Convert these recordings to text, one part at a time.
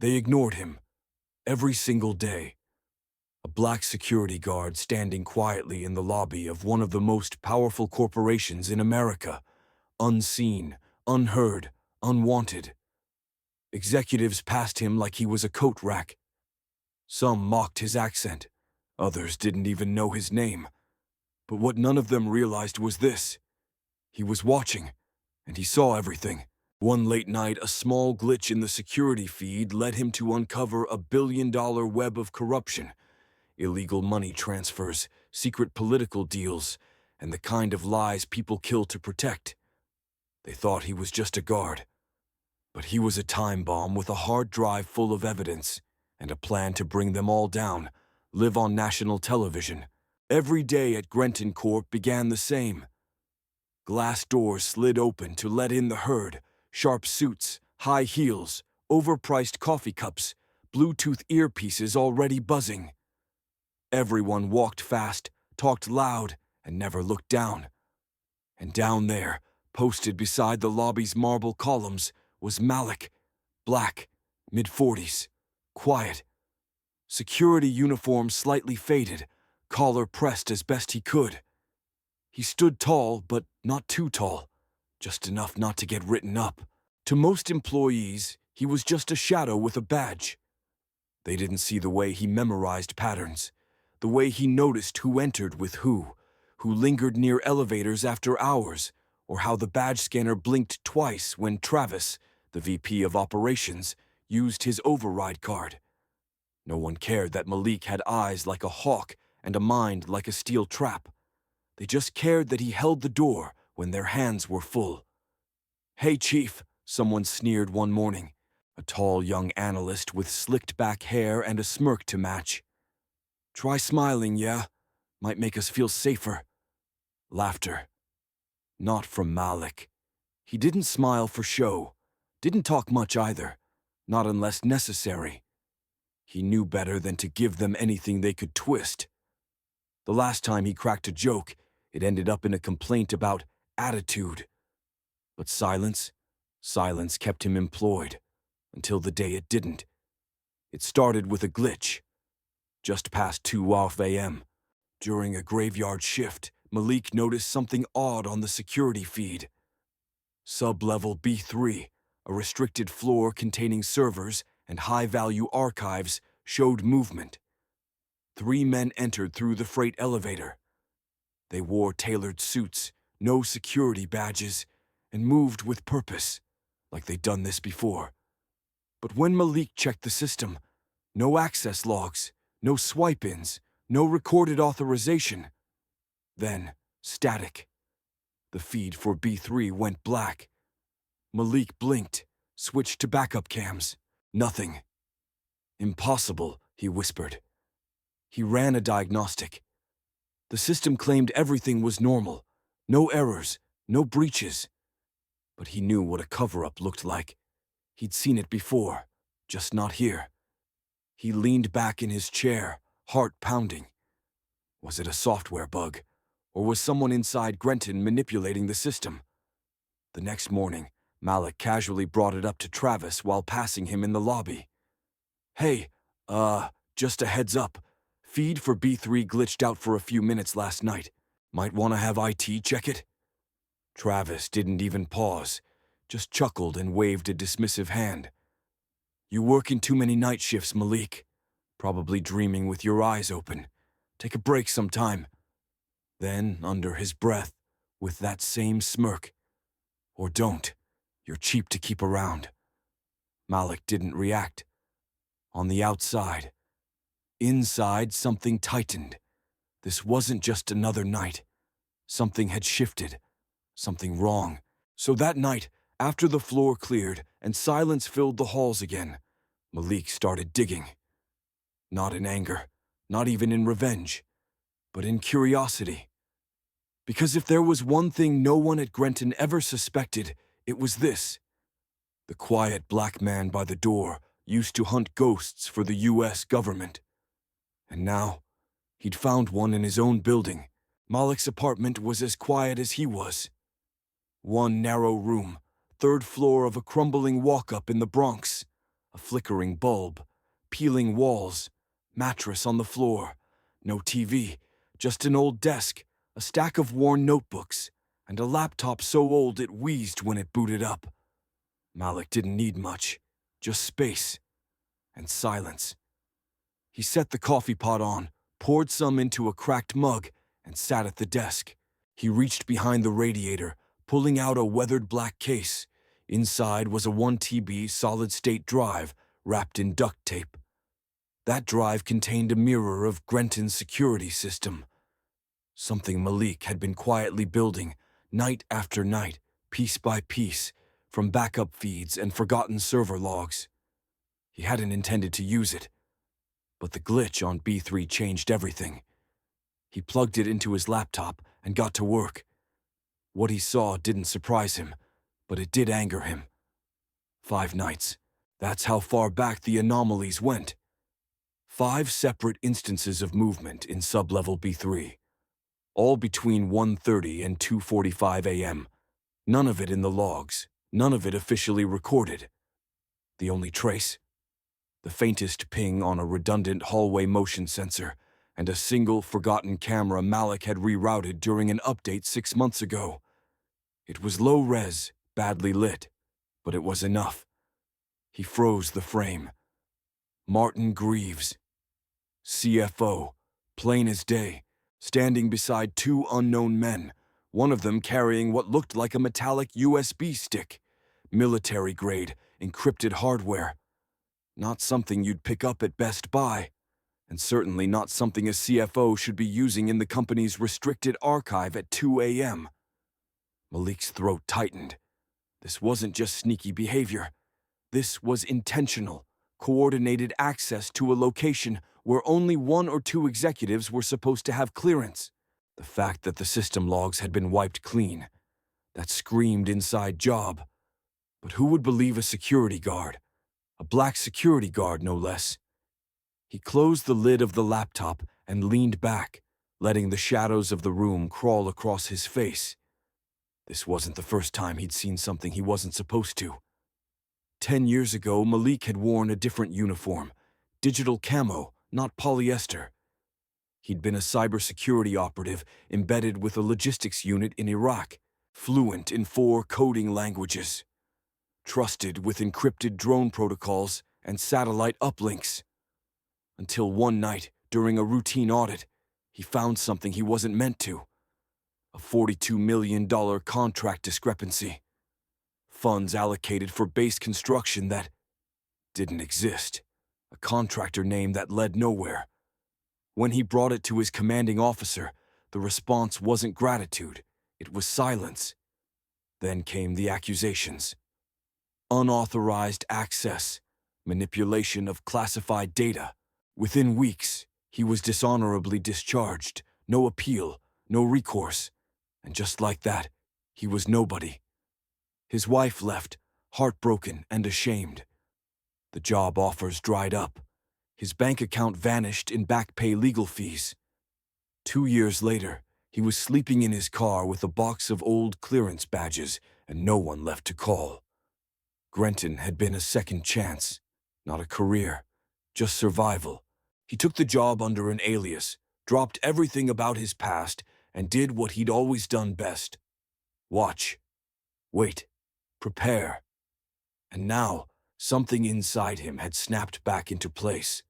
They ignored him, every single day. A black security guard standing quietly in the lobby of one of the most powerful corporations in America, unseen, unheard, unwanted. Executives passed him like he was a coat rack. Some mocked his accent, others didn't even know his name. But what none of them realized was this: he was watching, and he saw everything. One late night, a small glitch in the security feed led him to uncover a billion-dollar web of corruption, illegal money transfers, secret political deals, and the kind of lies people kill to protect. They thought he was just a guard, but he was a time bomb with a hard drive full of evidence and a plan to bring them all down, live on national television. Every day at Grenton Corp began the same. Glass doors slid open to let in the herd, sharp suits, high heels, overpriced coffee cups, Bluetooth earpieces already buzzing. Everyone walked fast, talked loud, and never looked down. And down there, posted beside the lobby's marble columns, was Malik, black, mid-40s, quiet. Security uniform slightly faded, collar pressed as best he could. He stood tall, but not too tall, just enough not to get written up. To most employees, he was just a shadow with a badge. They didn't see the way he memorized patterns, the way he noticed who entered with who lingered near elevators after hours, or how the badge scanner blinked twice when Travis, the VP of Operations, used his override card. No one cared that Malik had eyes like a hawk and a mind like a steel trap. They just cared that he held the door when their hands were full. "Hey, Chief," someone sneered one morning, a tall young analyst with slicked back hair and a smirk to match. "Try smiling, yeah? Might make us feel safer." Laughter. Not from Malik. He didn't smile for show, didn't talk much either, not unless necessary. He knew better than to give them anything they could twist. The last time he cracked a joke, it ended up in a complaint about attitude. But silence kept him employed, until the day it didn't. It started with a glitch. Just past 2 a.m., during a graveyard shift, Malik noticed something odd on the security feed. Sub-level B3, a restricted floor containing servers and high-value archives, showed movement. 3 men entered through the freight elevator. They wore tailored suits, no security badges, and moved with purpose, like they'd done this before. But when Malik checked the system, no access logs, no swipe-ins, no recorded authorization. Then, static. The feed for B3 went black. Malik blinked, switched to backup cams. Nothing. "Impossible," he whispered. He ran a diagnostic. The system claimed everything was normal. No errors, no breaches. But he knew what a cover-up looked like. He'd seen it before, just not here. He leaned back in his chair, heart pounding. Was it a software bug, or was someone inside Grenton manipulating the system? The next morning, Malik casually brought it up to Travis while passing him in the lobby. "Hey, just a heads up. Feed for B3 glitched out for a few minutes last night. Might want to have IT check it?" Travis didn't even pause, just chuckled and waved a dismissive hand. "You working too many night shifts, Malik. Probably dreaming with your eyes open. Take a break sometime." Then, under his breath, with that same smirk, "Or don't. You're cheap to keep around." Malik didn't react. On the outside. Inside, something tightened. This wasn't just another night. Something had shifted. Something wrong. So that night, after the floor cleared and silence filled the halls again, Malik started digging. Not in anger, not even in revenge, but in curiosity. Because if there was one thing no one at Grenton ever suspected, it was this. The quiet black man by the door used to hunt ghosts for the U.S. government. And now, he'd found one in his own building. Malik's apartment was as quiet as he was. One narrow room, 3rd floor of a crumbling walk-up in the Bronx. A flickering bulb, peeling walls, mattress on the floor, no TV, just an old desk, a stack of worn notebooks, and a laptop so old it wheezed when it booted up. Malik didn't need much, just space and silence. He set the coffee pot on, poured some into a cracked mug, and sat at the desk. He reached behind the radiator, pulling out a weathered black case. Inside was a 1 TB solid-state drive wrapped in duct tape. That drive contained a mirror of Grenton's security system. Something Malik had been quietly building, night after night, piece by piece, from backup feeds and forgotten server logs. He hadn't intended to use it, but the glitch on B3 changed everything. He plugged it into his laptop and got to work. What he saw didn't surprise him, but it did anger him. 5 nights. That's how far back the anomalies went. 5 separate instances of movement in sublevel B3, all between 1:30 and 2:45 a.m. None of it in the logs, none of it officially recorded. The only trace? The faintest ping on a redundant hallway motion sensor, and a single forgotten camera Malik had rerouted during an update 6 months ago. It was low-res, badly lit, but it was enough. He froze the frame. Martin Greaves, CFO, plain as day, standing beside 2 unknown men, one of them carrying what looked like a metallic USB stick, military-grade, encrypted hardware. Not something you'd pick up at Best Buy, and certainly not something a CFO should be using in the company's restricted archive at 2 a.m. Malik's throat tightened. This wasn't just sneaky behavior. This was intentional, coordinated access to a location where only 1 or 2 executives were supposed to have clearance. The fact that the system logs had been wiped clean, that screamed inside job. But who would believe a security guard? A black security guard, no less. He closed the lid of the laptop and leaned back, letting the shadows of the room crawl across his face. This wasn't the first time he'd seen something he wasn't supposed to. 10 years ago, Malik had worn a different uniform, digital camo, not polyester. He'd been a cybersecurity operative embedded with a logistics unit in Iraq, fluent in 4 coding languages, trusted with encrypted drone protocols and satellite uplinks. Until one night, during a routine audit, he found something he wasn't meant to. A $42 million contract discrepancy. Funds allocated for base construction that didn't exist. A contractor name that led nowhere. When he brought it to his commanding officer, the response wasn't gratitude, it was silence. Then came the accusations. Unauthorized access, manipulation of classified data. Within weeks, he was dishonorably discharged, no appeal, no recourse, and just like that, he was nobody. His wife left, heartbroken and ashamed. The job offers dried up. His bank account vanished in back pay legal fees. 2 years later, he was sleeping in his car with a box of old clearance badges and no one left to call. Grenton had been a second chance, not a career, just survival. He took the job under an alias, dropped everything about his past, and did what he'd always done best. Watch. Wait. Prepare. And now, something inside him had snapped back into place.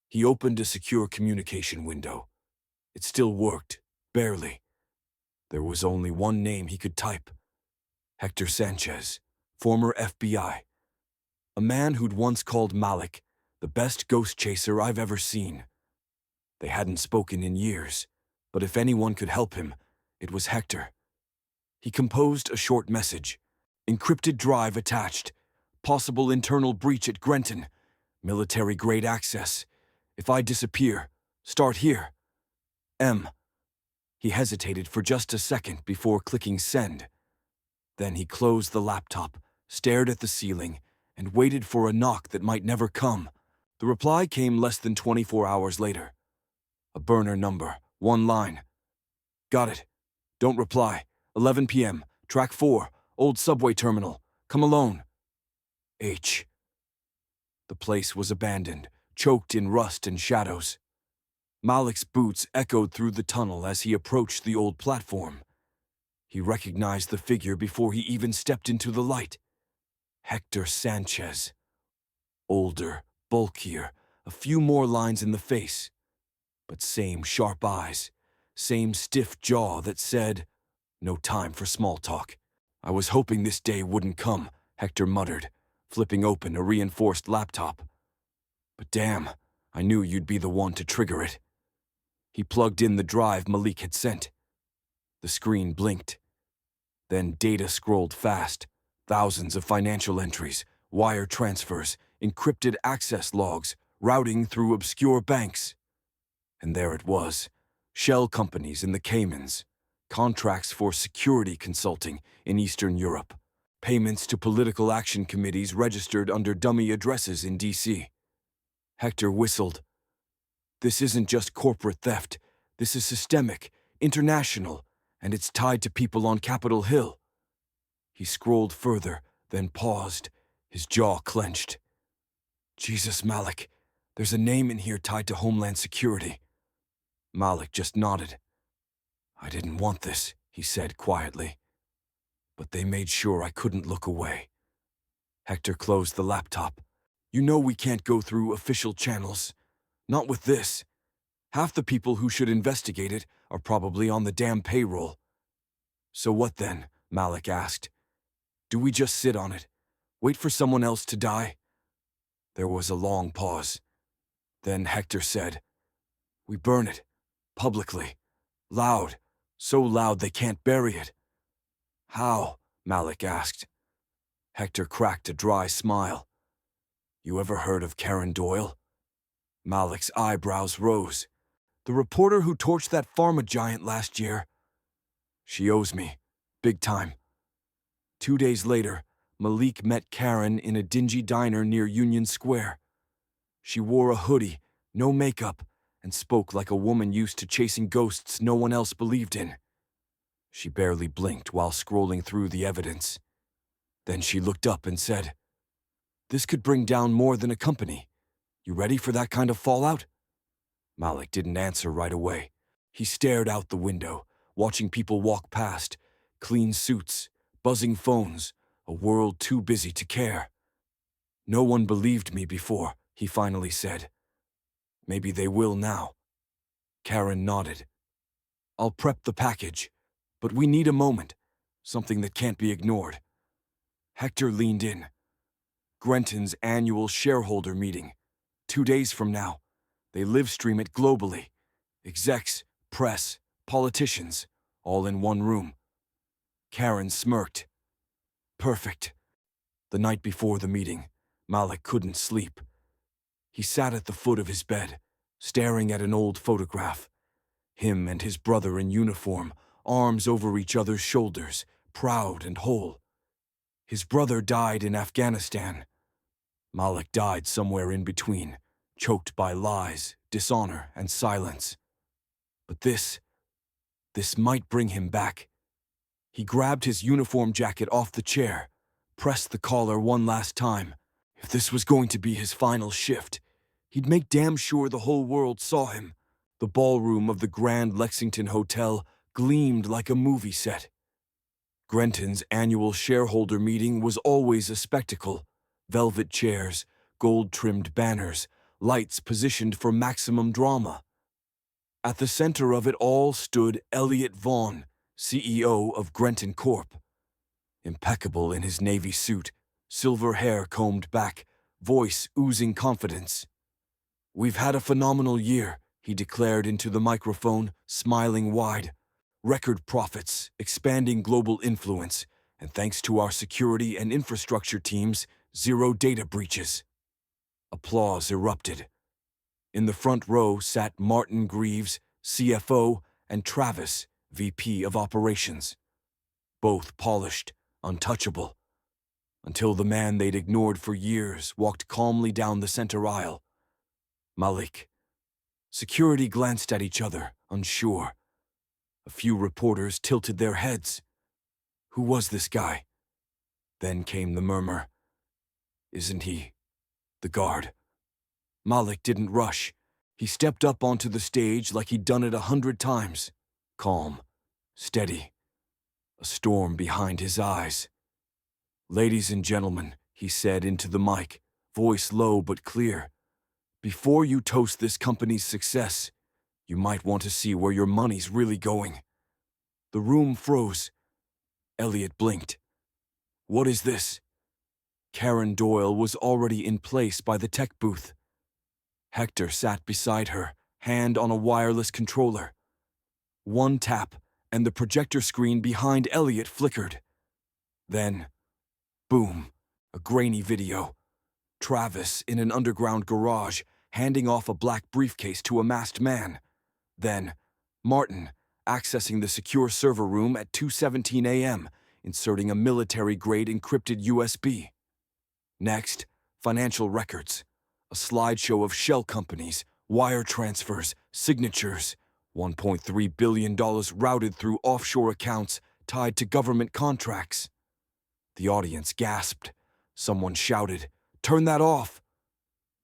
He opened a secure communication window. It still worked, barely. There was only one name he could type. Hector Sanchez, former FBI. A man who'd once called Malik the best ghost chaser I've ever seen. They hadn't spoken in years, but if anyone could help him, it was Hector. He composed a short message. Encrypted drive attached. Possible internal breach at Grenton. Military-grade access. If I disappear, start here. M. He hesitated for just a second before clicking send. Then he closed the laptop, stared at the ceiling, and waited for a knock that might never come. The reply came less than 24 hours later. A burner number, 1 line. Got it. Don't reply. 11 p.m. Track 4, old subway terminal. Come alone. H. The place was abandoned, choked in rust and shadows. Malik's boots echoed through the tunnel as he approached the old platform. He recognized the figure before he even stepped into the light. Hector Sanchez. Older, bulkier, a few more lines in the face. But same sharp eyes, same stiff jaw that said, "No time for small talk." "I was hoping this day wouldn't come," Hector muttered, flipping open a reinforced laptop. "But damn, I knew you'd be the one to trigger it." He plugged in the drive Malik had sent. The screen blinked. Then data scrolled fast. Thousands of financial entries, wire transfers, encrypted access logs, routing through obscure banks. And there it was. Shell companies in the Caymans. Contracts for security consulting in Eastern Europe. Payments to political action committees registered under dummy addresses in D.C. Hector whistled. This isn't just corporate theft. This is systemic, international, and it's tied to people on Capitol Hill. He scrolled further, then paused, his jaw clenched. Jesus, Malik, there's a name in here tied to Homeland Security. Malik just nodded. "I didn't want this," he said quietly. "But they made sure I couldn't look away." Hector closed the laptop. "You know we can't go through official channels. Not with this. Half the people who should investigate it are probably on the damn payroll." "So what then?" Malik asked. "Do we just sit on it? Wait for someone else to die?" There was a long pause. Then Hector said, "We burn it. Publicly. Loud. So loud they can't bury it." "How?" Malik asked. Hector cracked a dry smile. "You ever heard of Karen Doyle?" Malik's eyebrows rose. "The reporter who torched that pharma giant last year. She owes me. Big time." 2 days later, Malik met Karen in a dingy diner near Union Square. She wore a hoodie, no makeup, and spoke like a woman used to chasing ghosts no one else believed in. She barely blinked while scrolling through the evidence. Then she looked up and said, "This could bring down more than a company. You ready for that kind of fallout?" Malik didn't answer right away. He stared out the window, watching people walk past, clean suits, buzzing phones, a world too busy to care. "No one believed me before," he finally said. "Maybe they will now." Karen nodded. "I'll prep the package, but we need a moment, something that can't be ignored." Hector leaned in. Grenton's annual shareholder meeting. 2 days from now. They live stream it globally. Execs, press, politicians, all in one room. Karen smirked. "Perfect." The night before the meeting, Malik couldn't sleep. He sat at the foot of his bed, staring at an old photograph. Him and his brother in uniform, arms over each other's shoulders, proud and whole. His brother died in Afghanistan. Malik died somewhere in between, choked by lies, dishonor, and silence. But this might bring him back. He grabbed his uniform jacket off the chair, pressed the collar one last time. If this was going to be his final shift, he'd make damn sure the whole world saw him. The ballroom of the Grand Lexington Hotel gleamed like a movie set. Grenton's annual shareholder meeting was always a spectacle. Velvet chairs, gold-trimmed banners, lights positioned for maximum drama. At the center of it all stood Elliot Vaughn, CEO of Grenton Corp. Impeccable in his navy suit, silver hair combed back, voice oozing confidence. "We've had a phenomenal year," he declared into the microphone, smiling wide. "Record profits, expanding global influence, and thanks to our security and infrastructure teams, 0 data breaches." Applause erupted. In the front row sat Martin Greaves, CFO, and Travis, VP of Operations. Both polished, untouchable, until the man they'd ignored for years walked calmly down the center aisle. Malik. Security glanced at each other, unsure. A few reporters tilted their heads. Who was this guy? Then came the murmur. "Isn't he The guard. Malik didn't rush. He stepped up onto the stage like he'd done it 100 times. Calm, steady, a storm behind his eyes. "Ladies and gentlemen," he said into the mic, voice low but clear, "before you toast this company's success, you might want to see where your money's really going." The room froze. Elliot blinked. "What is this?" Karen Doyle was already in place by the tech booth. Hector sat beside her, hand on a wireless controller. One tap, and the projector screen behind Elliot flickered. Then, boom, a grainy video. Travis in an underground garage, handing off a black briefcase to a masked man. Then, Martin, accessing the secure server room at 2:17 a.m., inserting a military-grade encrypted USB. Next, financial records. A slideshow of shell companies, wire transfers, signatures, $1.3 billion routed through offshore accounts tied to government contracts. The audience gasped. Someone shouted, "Turn that off!"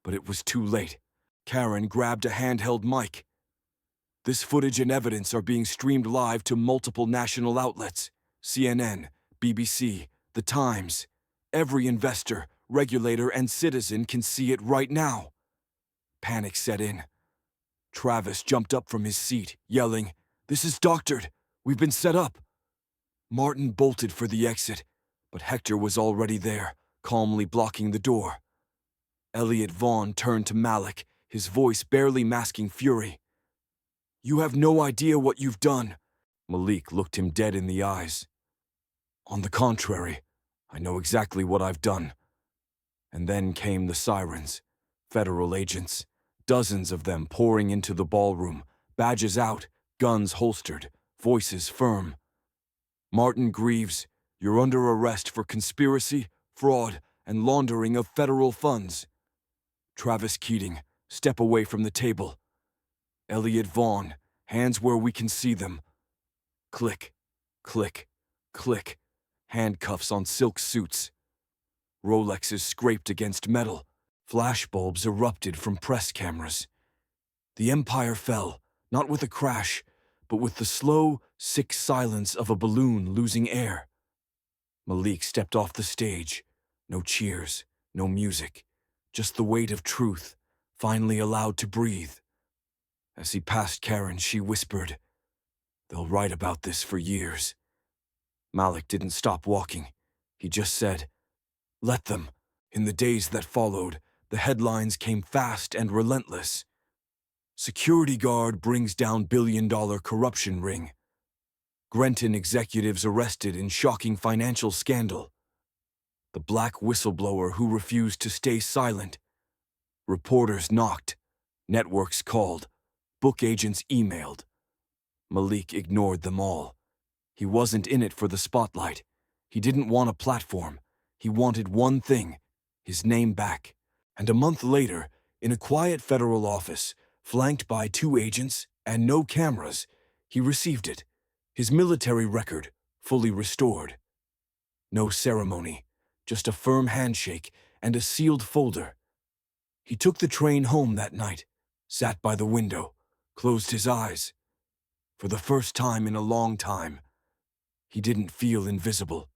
But it was too late. Karen grabbed a handheld mic. "This footage and evidence are being streamed live to multiple national outlets. CNN, BBC, The Times. Every investor, regulator, and citizen can see it right now." Panic set in. Travis jumped up from his seat, yelling, "This is doctored! We've been set up!" Martin bolted for the exit, but Hector was already there, calmly blocking the door. Elliot Vaughn turned to Malik, his voice barely masking fury. "You have no idea what you've done." Malik looked him dead in the eyes. "On the contrary, I know exactly what I've done." And then came the sirens. Federal agents, dozens of them pouring into the ballroom, badges out, guns holstered, voices firm. "Martin Greaves, you're under arrest for conspiracy, fraud, and laundering of federal funds." Travis Keating, step away from the table. Elliot Vaughn, hands where we can see them. Click, click, click, handcuffs on silk suits. Rolexes scraped against metal. Flashbulbs erupted from press cameras. The empire fell, not with a crash, but with the slow, sick silence of a balloon losing air. Malik stepped off the stage. No cheers, no music, just the weight of truth, finally allowed to breathe. As he passed Karen, she whispered, "They'll write about this for years." Malik didn't stop walking. He just said, "Let them." In the days that followed, the headlines came fast and relentless. Security guard brings down billion-dollar corruption ring. Grenton executives arrested in shocking financial scandal. The black whistleblower who refused to stay silent. Reporters knocked. Networks called. Book agents emailed. Malik ignored them all. He wasn't in it for the spotlight. He didn't want a platform. He wanted one thing, his name back. And a month later, in a quiet federal office, flanked by 2 agents and no cameras, he received it, his military record fully restored. No ceremony, just a firm handshake and a sealed folder. He took the train home that night, sat by the window, closed his eyes. For the first time in a long time, he didn't feel invisible.